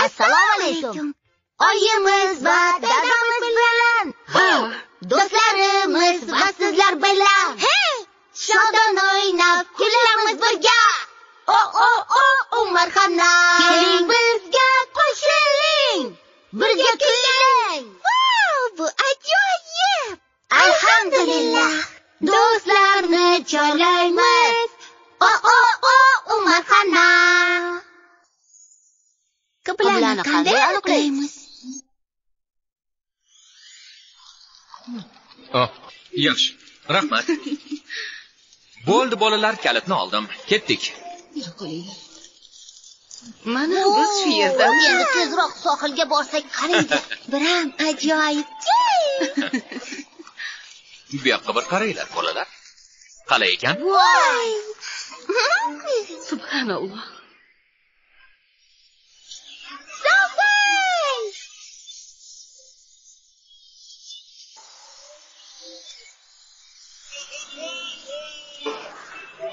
Assalomu alaykum. Oyimiz va dadamiz bilan. Do'stlarimiz va sizlar bilan. Shodon o'ynab kulamiz birga. Marhamna. Keling bizga qo'shiling. Birga kuylang. Bu ajoyib. Alhamdulillah. Do'stlarni choylaymiz. Marhamna. Qiblani qanday aniqlaymiz? Yaxshi. Rahmat. Bo'ldi bolalar, kalitni oldim. Ketdik. Mana biz shu yerdan. Endi tezroq sohilga borsak qaraydi. Biram ajoyib. Bu yoqqa bir qaranglar, bolalar. Qalay ekan? Voy! Subhanalloh.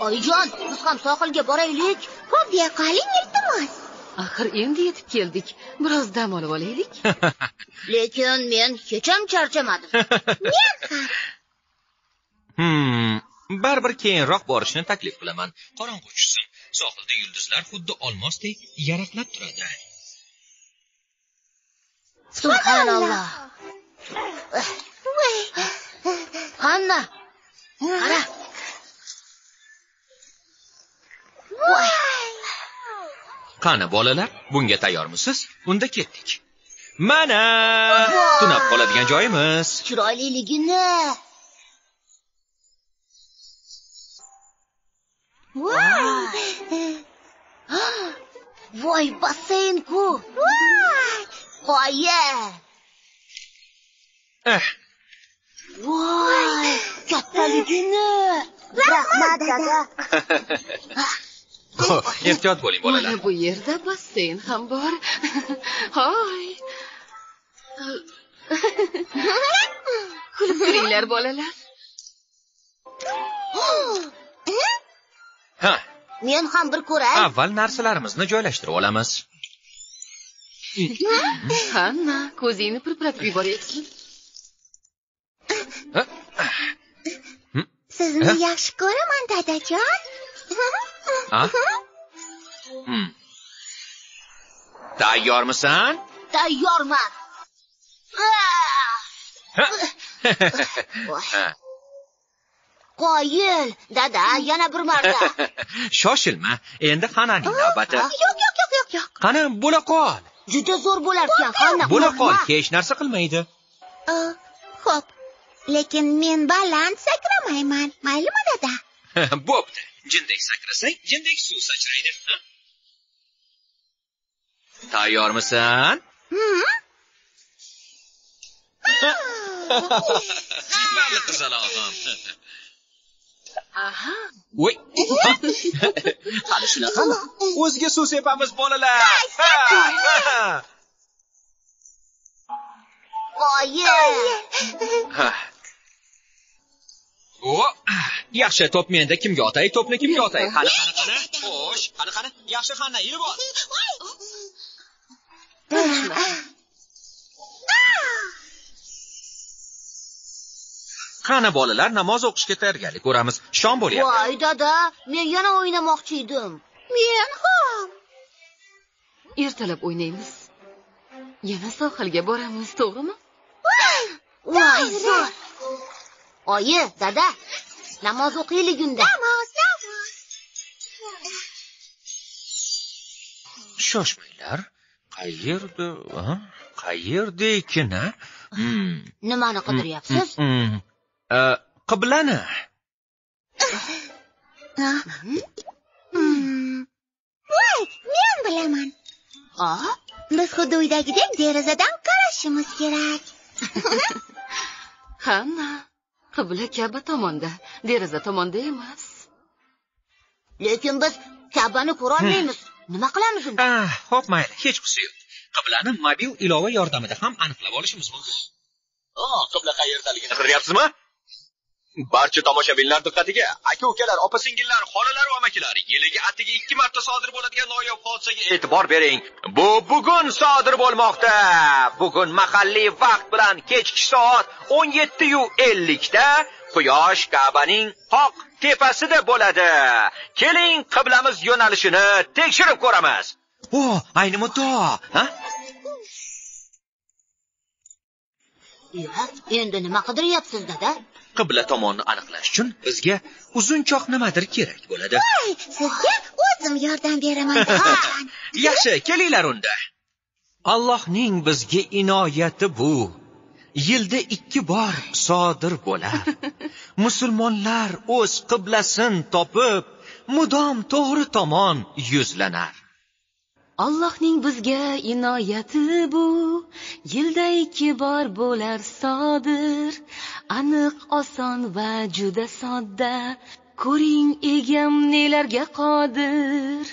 Oyijon, biz ham sohilga boraylik. Xo'p, deya qoling, iltimos. Axir endi yetib keldik. Biroz dam olib olaylik. Lekin men hech ham charchamadim. Men ham. Baribir keyinroq borishni taklif qilaman. Qorong'u tushsin. Sohilda yulduzlar xuddi olmosdek yaraqlab turadi. Subhanalloh. Qanna? Qara. Qani bolalar, bunga tayyormisiz? Unda ketdik. Mana! Tunab qoladigan joyimiz. Chiroyliligini. Voy, basseyn-ku. Qoya. Voy, kattaligini. Rahmat, dada. Ehtiyot bo'ling bolalar. Mana bu yerda basseyn ham bor. Hoy. Kulib turinglar bolalar. Men ham bir ko'ray. Avval narsalarimizni joylashtirib olamiz. Hanna, ko'zingni pirpiratib yuboryapsan. Sizni yaxshi ko'raman, dadajon. Tayyormisan? Tayyorman. Qoyil, dada, yana bir marta. Shoshilma, endi Xananing navbati. Yo'q. Qani, bo'la qol. Juda zo'r bo'larkan, Xana. Bo'la qol, hech narsa qilmaydi. Xo'p, lekin men baland sakramayman. Maylimi, dada? Bo'pti. Jindek sakrasang, jindek suv sachraydi. Tayyormisan? Mayli qizalog'im. Aha. Voy. Hali shunaqami? O'ziga suv sepamiz bolalar. Qoyil. Yaxshi, to'p menda. Kimga otay? To'pni kimga otay? Qani. Xo'sh, qani. Yaxshi, Xanna, yurib ol. Qani bolalar, namoz o'qishga tayyorgarlik ko'ramiz. Shom bo'lyapti. Voy, dada, men yana o'ynamoqchi edim. Men ham. Ertalab o'ynaymiz. Yana sohilga boramiz, to'g'rimi? Voy, zo'r. Oyi, dada, namoz o'qiylik unda. Namoz. Shoshmanglar. Qayerda ekan? Nimani qidiryapsiz? Qiblani. Voy, men bilaman. Biz xuddi uydagidek derazadan qarashimiz kerak. Hanna, qibla Ka'ba tomonda, deraza tomonda emas. Lekin biz Ka'bani ko'ra olmaymiz. Nima qilamiz unda? Xo'p, mayli, hech qisi yo'q. Qiblani mobil ilova yordamida ham aniqlab olishimiz mumkin. Qibla qayerdaligini qidiryapsizmi? Barcha tomoshabinlar diqqatiga. Aka-ukalar, opa-singillar, xolalar va amakilar, yiliga atigi 2 marta sodir bo'ladigan noyob hodisaga e'tibor bering. Bu bugun sodir bo'lmoqda. Bugun mahalliy vaqt bilan kechki soat 17:50 da Quyosh Ka'baning qoq tepasida bo'ladi. Keling, qiblamiz yo'nalishini tekshirib ko'ramiz. Ayni muddao, ha? Endi nima qidiryapsiz, dada? Qibla tomonni aniqlash uchun bizga uzunchoq nimadir kerak bo'ladi. Sizga o'zim yordam beraman. Yaxshi, kelinglar unda. Allohning bizga inoyati bu. Yilda 2 bor sodir bo'lar. Musulmonlar o'z qiblasin topib, mudom to'g'ri tomon yuzlanar. Allohning bizga inoyati bu, yilda 2 bor bo'lar sodir. Aniq, oson va juda sodda. Ko'ring, egam nelarga qodir.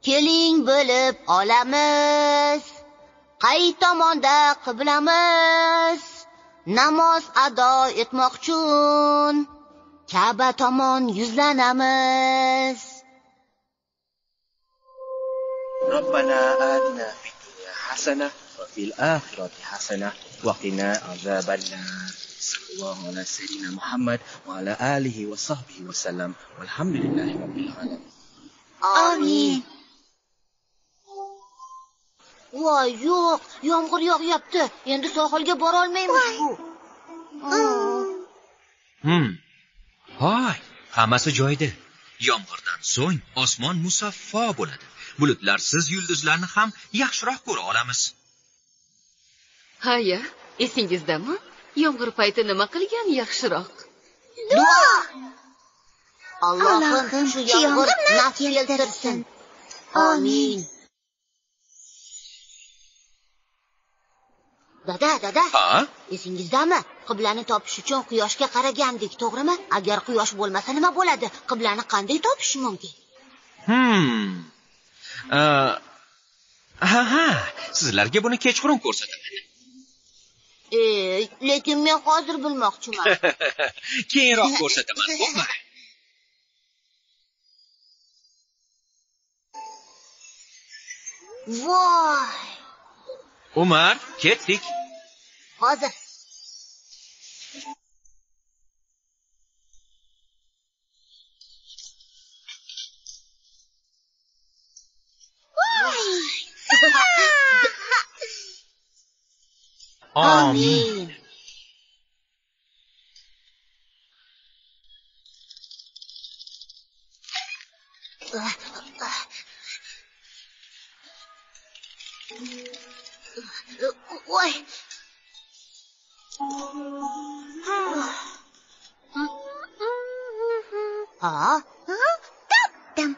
Keling bo'lib olamiz. Qay tomonda qiblamiz? Namoz ado etmoq uchun Ka'ba tomon yuzlanamiz. ربنا آتنا في الدنيا حسنة وفي الآخرة حسنة وقنا عذاب النار. صلى الله على سيدنا محمد وعلى آله وصحبه وسلم والحمد لله رب العالمين. Amin. Voy, yo'q, yomg'ir yog'yapti. Endi sohilga bora olmaymiz bu. Hoy, hammasi joyida. Yomg'irdan so'ng osmon musaffo bo'ladi. Bulutlarsiz yulduzlarni ham yaxshiroq ko'ra olamiz. Haya, esingizdami? Yomg'ir payti nima qilgan yaxshiroq? Duo. Allohim shu yomg'ir naf keltirsin. Amin. Dada. Ha? Esingizdami? Qiblani topish uchun quyoshga qaragandik, to'g'rimi? Agar quyosh bo'lmasa nima bo'ladi? Qiblani qanday topish mumkin? Ha, sizlarga buni kechqurun ko'rsataman. Lekin men hozir bilmoqchiman. Keyinroq ko'rsataman, xo'pmi? Voy! Umar, ketdik. Hozir. Amin. Voy. Topdim.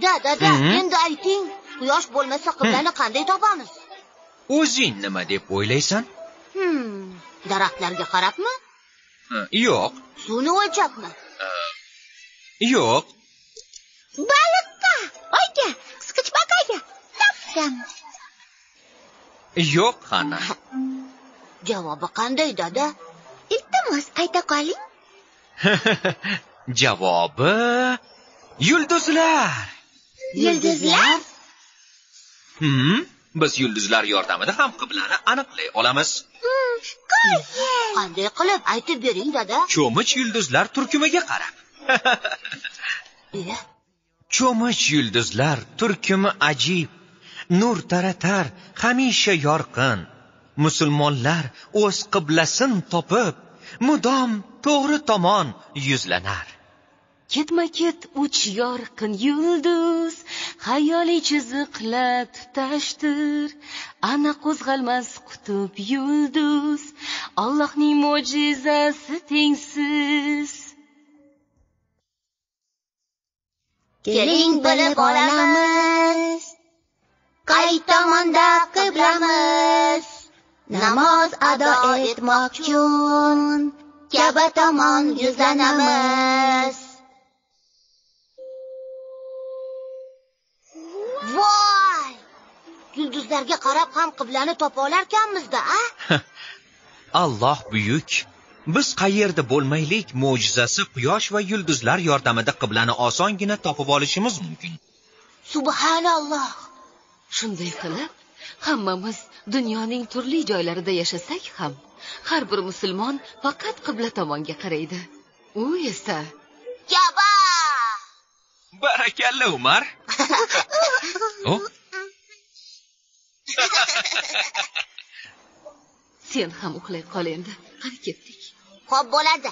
Dada, endi ayting, quyosh bo'lmasa qiblani qanday topamiz? O'zing nima deb o'ylaysan? Daraxtlarga qarabmi? Yo'q. Suvni o'lchabmi? Yo'q. Baliqqa, oyga, qisqichbaqaga topdim. Yo'q, Xana. Javobi qanday, dada? Iltimos, ayta qoling. Javobi yulduzlar. Yulduzlar? Biz yulduzlar yordamida ham qiblani aniqlay olamiz. Qanday qilib aytib bering, dada? Cho'mich yulduzlar turkumiga qarab. Cho'mich yulduzlar turkumi ajib, nur taratar, hamisha yorqin. Musulmonlar o'z qiblasin topib, mudom to'g'ri tomon yuzlanar. Ketma-ket 3 yorqin yulduz, xayoliy chiziqlar tutashdir. Ana qo'zg'almas qutub yulduz, Allohning mo'jizasi tengsiz. Keling bilib olamiz. Qay tomonda qiblamiz? Namoz ado etmoq uchun Ka'ba tomon yuzlanamiz. Voy! Yulduzlarga qarab ham qiblani topa olarkanmiz-da, a? Alloh buyuk. Biz qayerda bo'lmaylik, mo'jizasi quyosh va yulduzlar yordamida qiblani osongina topib olishimiz mumkin. Subhanalloh. Shunday qilib, hammamiz dunyoning turli joylarida yashasak ham, har bir musulmon faqat qibla tomonga qaraydi. U esa Ka'ba! Barakalla, Umar. Oh. sen ham uxlay qol endi. Qani ketdik. Xo'p bo'ladi.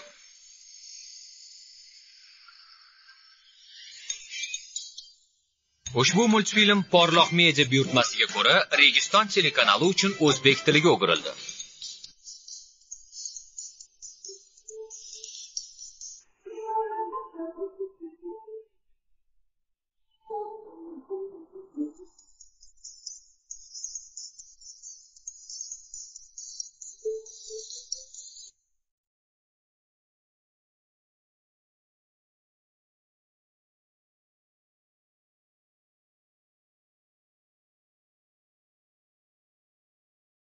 Ushbu multfilm Porloq media buyurtmasiga ko'ra Registon telekanali uchun o'zbek tiliga o'girildi.